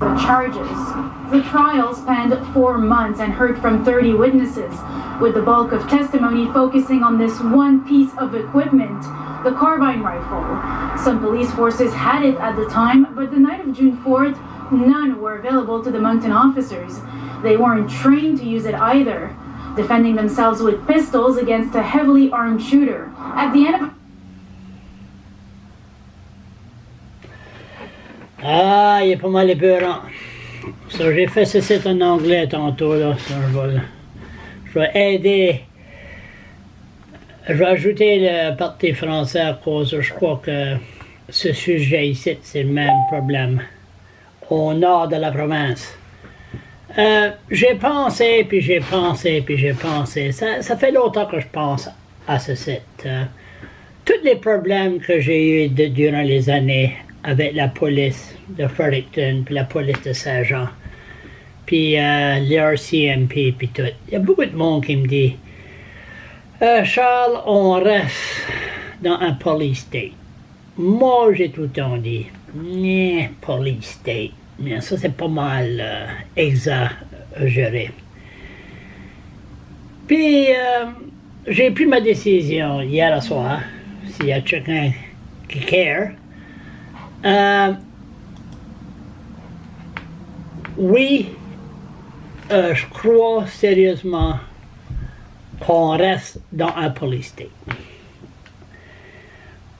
The charges. The trial spanned 4 months and heard from 30 witnesses, with the bulk of testimony focusing on this one piece of equipment, the carbine rifle. Some police forces had it at the time, but the night of June 4th, none were available to the Moncton officers. They weren't trained to use it either, defending themselves with pistols against a heavily armed shooter. At the end of Ah, il est pas mal épeurant. So, j'ai fait ceci en anglais tantôt, là. So, je vais aider. Je vais ajouter le parti français à cause, je crois que ce sujet ici, c'est le même problème au nord de la province. J'ai pensé, puis j'ai pensé, puis j'ai pensé. Ça fait longtemps que je pense à ce site. Tous les problèmes que j'ai eus durant les années avec la police de Fredericton, puis la police de Saint-Jean, puis l'RCMP, puis tout. Il y a beaucoup de monde qui me dit Charles, on reste dans un police state. Moi, j'ai tout le temps dit police state. Mais ça, c'est pas mal exagéré. Puis, j'ai pris ma décision hier soir, s'il y a quelqu'un qui care. Oui, je crois sérieusement qu'on reste dans un police state.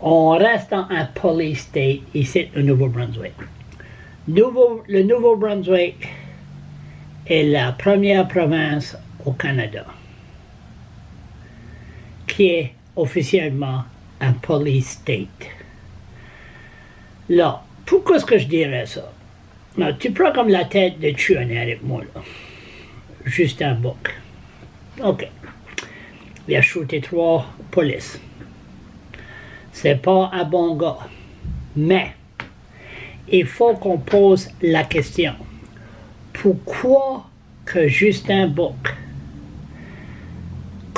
On reste dans un police state ici au Nouveau-Brunswick. Le Nouveau-Brunswick est la première province au Canada qui est officiellement un police state. Là, pourquoi est-ce que je dirais ça? Non, tu prends comme la tête de tuer avec moi, là. Juste un bouc. OK. Il a shooté 3 polices. C'est pas un bon gars. Mais, il faut qu'on pose la question. Pourquoi que Justin Bouc,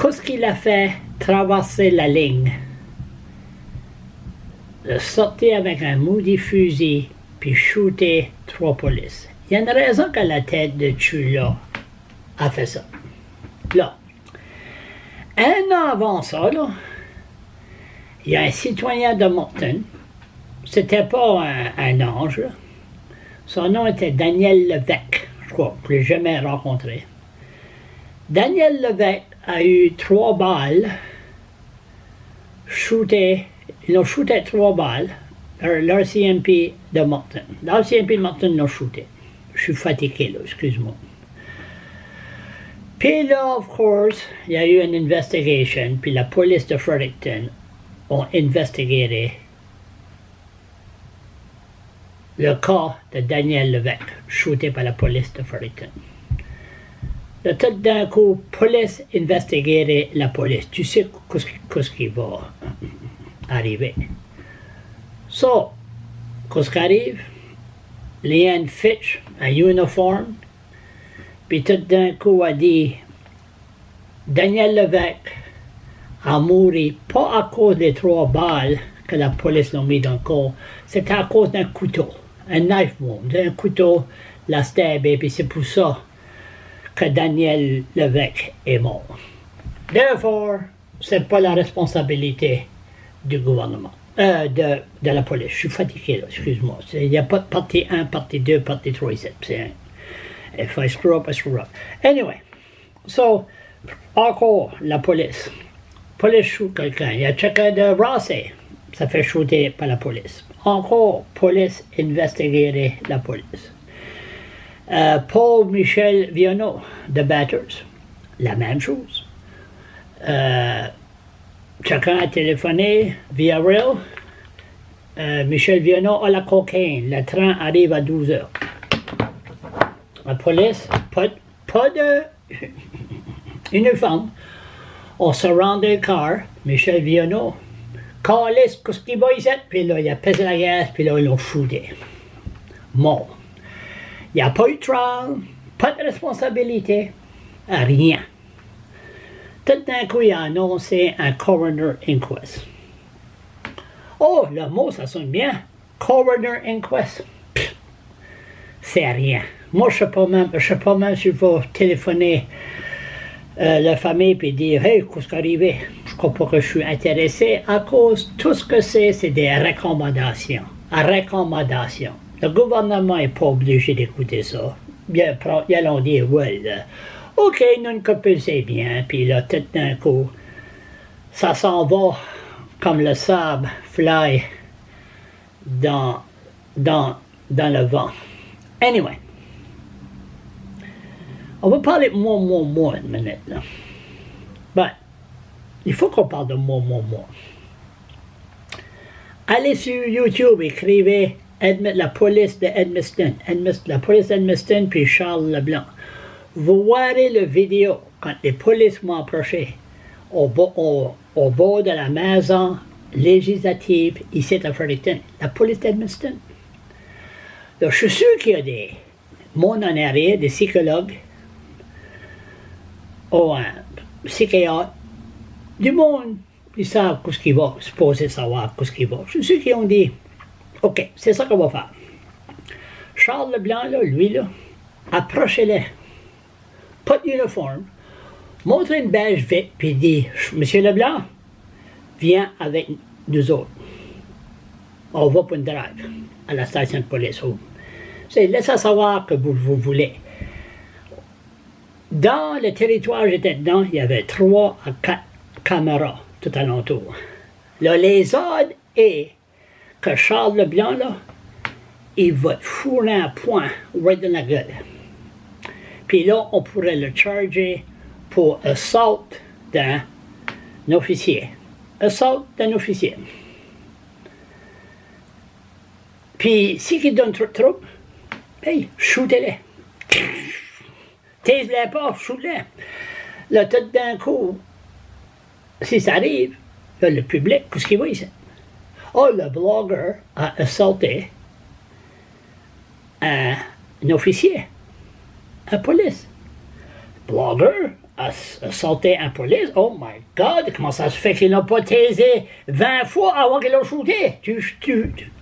qu'est-ce qu'il a fait traverser la ligne, de sortir avec un maudit fusil, puis shooter 3 polices? Il y a une raison que la tête de Chula a fait ça. Là, un an avant ça, là, il y a un citoyen de Moncton, c'était pas un ange, là. Son nom était Daniel Levesque, je crois, que je l'ai jamais rencontré. Daniel Levesque a eu 3 balles, ils ont shooté 3 balles, l'RCMP de Moncton. L'RCMP de Moncton l'a shooté. Je suis fatigué, là, excuse-moi. Puis là, of course, il y a eu une investigation, puis la police de Fredericton ont investigué le cas de Daniel Levesque, shooté par la police de Fredericton. Là, tout d'un coup, police investiguait la police. Tu sais qu'est-ce qui va arriver. So, qu'est-ce qui arrive? Leanne Fitch, un uniforme, puis tout d'un coup a dit Daniel Levesque a mouru pas à cause des 3 balles que la police l'a mis dans le corps, c'était à cause d'un couteau, un knife wound, un couteau l'a stabé, puis c'est pour ça que Daniel Levesque est mort. Therefore, c'est pas la responsabilité du gouvernement, de la police. Je suis fatigué, là, excuse-moi. Il n'y a pas de partie 1, partie 2, partie 3 ici. If I screw up, I screw up. Anyway, so, encore la police. Police shoot quelqu'un. Il y a quelqu'un de Rosset, ça fait shooter par la police. Encore, police investiguerait la police. Paul Michel Viano de Batters, la même chose. Chacun a téléphoné via rail. Michel Viano a la cocaïne. Le train arrive à 12 heures. La police, pas de uniforme. On se rendait le car. Michel Viano, calisse, qu'est-ce qu'il va ici? Puis là, il a pesé la gaz, puis là, ils l'ont shooté. Mort. Il n'y a pas eu de trial, pas de responsabilité, rien. Tout d'un coup, il a annoncé un coroner inquest. Oh, le mot, ça sonne bien. Coroner inquest. Pff, c'est rien. Moi, je sais pas même si je vais téléphoner la famille et dire, hey, qu'est-ce qui est arrivé? Je crois pas que je suis intéressé à cause tout ce que c'est des recommandations. Recommandations. Le gouvernement n'est pas obligé d'écouter ça. Ils allont dire, well, OK, nous copine, c'est bien, puis là, tout d'un coup, ça s'en va comme le sable fly dans le vent. Anyway, on va parler de moi une minute, là. Ben, il faut qu'on parle de moi. Allez sur YouTube, écrivez la police d'Edmundston, la police d'Edmundston, puis Charles Leblanc. Vous verrez la vidéo quand les polices m'ont approché au bord de la maison législative ici à Fredericton, la police d'Edmundston. Donc, je suis sûr qu'il y a des mondes en arrière, des psychologues, ou un psychiatre, du monde, ils savent ce qu'ils vont, supposé savoir ce qu'ils vont. Je suis sûr qu'ils ont dit, OK, c'est ça qu'on va faire. Charles Leblanc, là, lui, là, approchez-le. Pas d'uniforme. Montre une beige vite, puis dit, Monsieur Leblanc, viens avec nous autres. On va pour une drive à la station de police. C'est laissez savoir que vous voulez. Dans le territoire où j'étais dedans, il y avait 3 à 4 caméras tout alentour. Là, les ordres est que Charles Leblanc, là, il va te fourrer un point right dans la gueule. Puis là, on pourrait le charger pour assault d'un officier. Assault d'un officier. Puis, si il donne trop, hey, shootez-les. Taise-les pas, shoot-les. Là, tout d'un coup, si ça arrive, là, le public, qu'est-ce qu'il voit ici? Oh, le blogueur a assaulté un officier, un police. Le blogueur a assaulté un police. Oh my God, comment ça se fait qu'il n'a pas taisé 20 fois avant qu'il l'a shooté?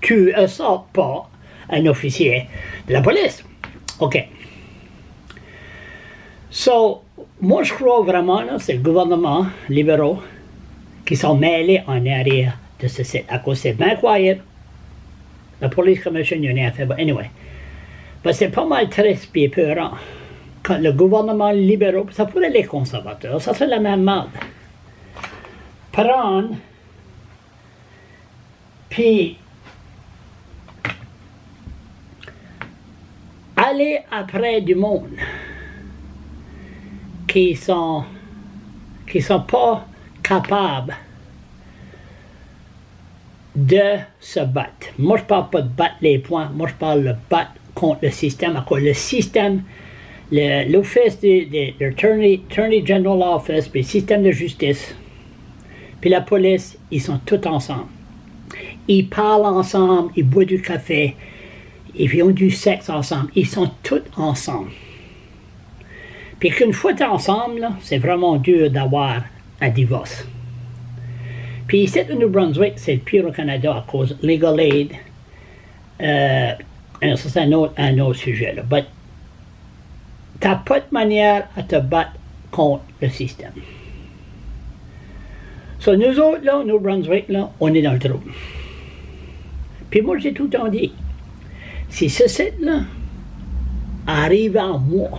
Tu assaultes pas un officier de la police. OK. So, moi je crois vraiment, là, c'est le gouvernement libéraux qui sont mêlés en arrière de ce site. À cause c'est bien quiet. La police commission, il y en a rien fait. But anyway. Ben, c'est pas mal triste et épeurant. Quand le gouvernement libéral, ça pourrait les conservateurs, ça serait la même merde. Prendre, puis aller après du monde qui sont pas capables de se battre. Moi, je parle pas de battre les points, moi, je parle de battre contre le système. À quoi le système, l'office de l'Attorney General Office, puis le système de justice, puis la police, ils sont tous ensemble. Ils parlent ensemble, ils boivent du café, ils ont du sexe ensemble, ils sont tous ensemble. Puis qu'une fois t'es ensemble, c'est vraiment dur d'avoir un divorce. Puis ici au New Brunswick, c'est le pire au Canada à cause de Legal Aid. Ça, c'est un autre sujet. Là. Mais t'as pas de manière à te battre contre le système. So, nous autres, là, au New Brunswick, là, on est dans le trou. Puis moi, j'ai tout le temps dit, si ce site-là arrive en moi,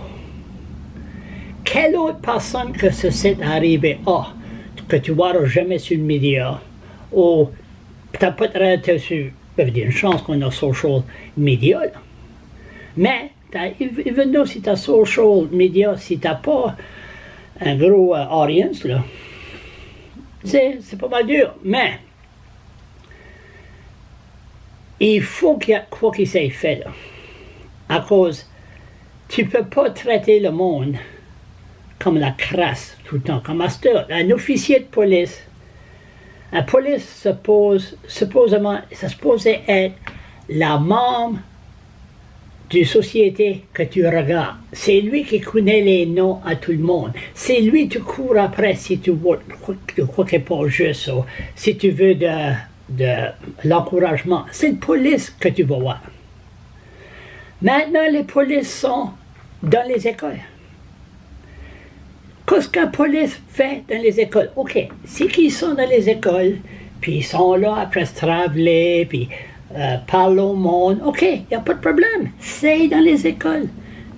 quelle autre personne que ce site arrive que tu vois jamais sur le média, ou t'as pas de réalité sur, une chance qu'on a social media, là. Mais, even though si t'as social media, si t'as pas un gros audience, là, c'est pas mal dur. Mais, il faut qu'il y ait quoi qui s'est fait, là. À cause, tu peux pas traiter le monde comme la crasse tout le temps. Comme un officier de police, un police supposément, ça supposait être la membre d'une société que tu regardes. C'est lui qui connaît les noms à tout le monde. C'est lui que tu cours après si tu vois quoi qui n'est pas juste, ou si tu veux de l'encouragement. C'est la police que tu vas voir. Maintenant, les polices sont dans les écoles. Qu'est-ce qu'un police fait dans les écoles? OK, c'est qu'ils sont dans les écoles, puis ils sont là après se travailler, puis parlent au monde. OK, il n'y a pas de problème. C'est dans les écoles.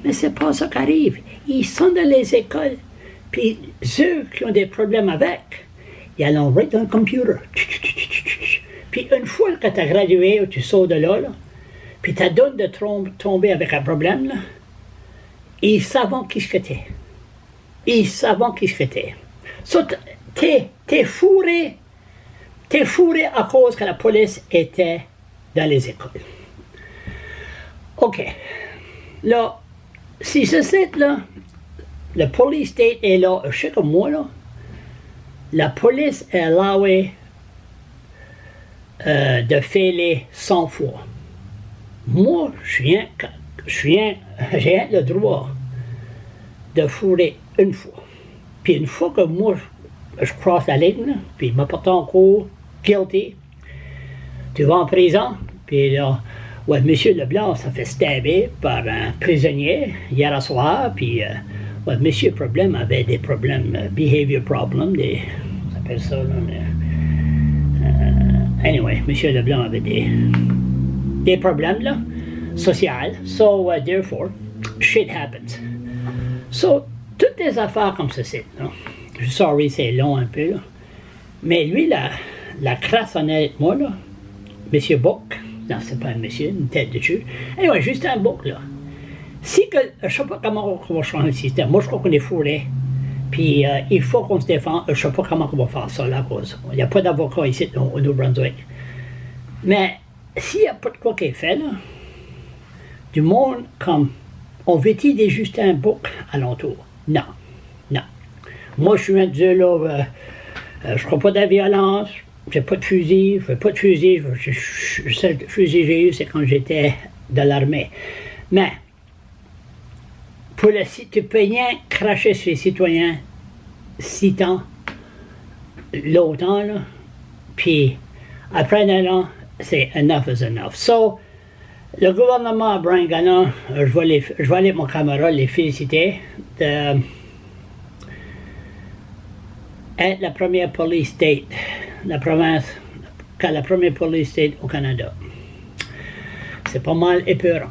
Mais c'est pas ça qui arrive. Ils sont dans les écoles, puis ceux qui ont des problèmes avec, ils allons right dans le computer. Puis une fois que tu as gradué ou tu sors de là, puis tu as donné de tomber avec un problème, là, ils savent qui que t'es. Ils savent qui que t'es. So, t'es fourré à cause que la police était dans les écoles. OK. Là, si ce site là, le police state est là, je sais comme moi, là, la police est allowée de faire 100 fois. Moi, j'ai le droit de fourrer une fois. Puis une fois que moi, je croise la ligne, là, puis je me porte en cours, guilty, tu vas en prison, puis là, ouais, M. Leblanc s'est fait stabber par un prisonnier hier soir, puis ouais, M. Problème avait des problèmes, behavior problems, on appelle ça, là, anyway, M. Leblanc avait des problèmes, là, sociaux, so therefore, shit happens. So, toutes les affaires comme ceci, là, sorry, c'est long un peu, là, mais lui, la crasse honnête, moi, là, M. Book, non, c'est pas un monsieur, une tête de Dieu. Anyway, juste un bouc, là. Si que, je sais pas comment on va changer le système. Moi, je crois qu'on est fourré. Puis, il faut qu'on se défende. Je sais pas comment on va faire ça, là, à cause. Il n'y a pas d'avocat ici, au New-Brunswick. Mais, s'il n'y a pas de quoi qui est fait, là, du monde comme, on veut-il des Justin Book alentour? Non. Non. Moi, je suis un dieu, là, je crois pas de la violence. J'ai pas de fusil, je fais pas de fusil. Le seul fusil que j'ai eu, c'est quand j'étais dans l'armée. Mais, tu peux rien cracher sur les citoyens si tant, longtemps, là. Puis, après un an, c'est enough is enough. So, le gouvernement Brian Gunnar, je vais aller avec mon camarade les féliciter de être la première police state, la province, la première police state au Canada. C'est pas mal épeurant.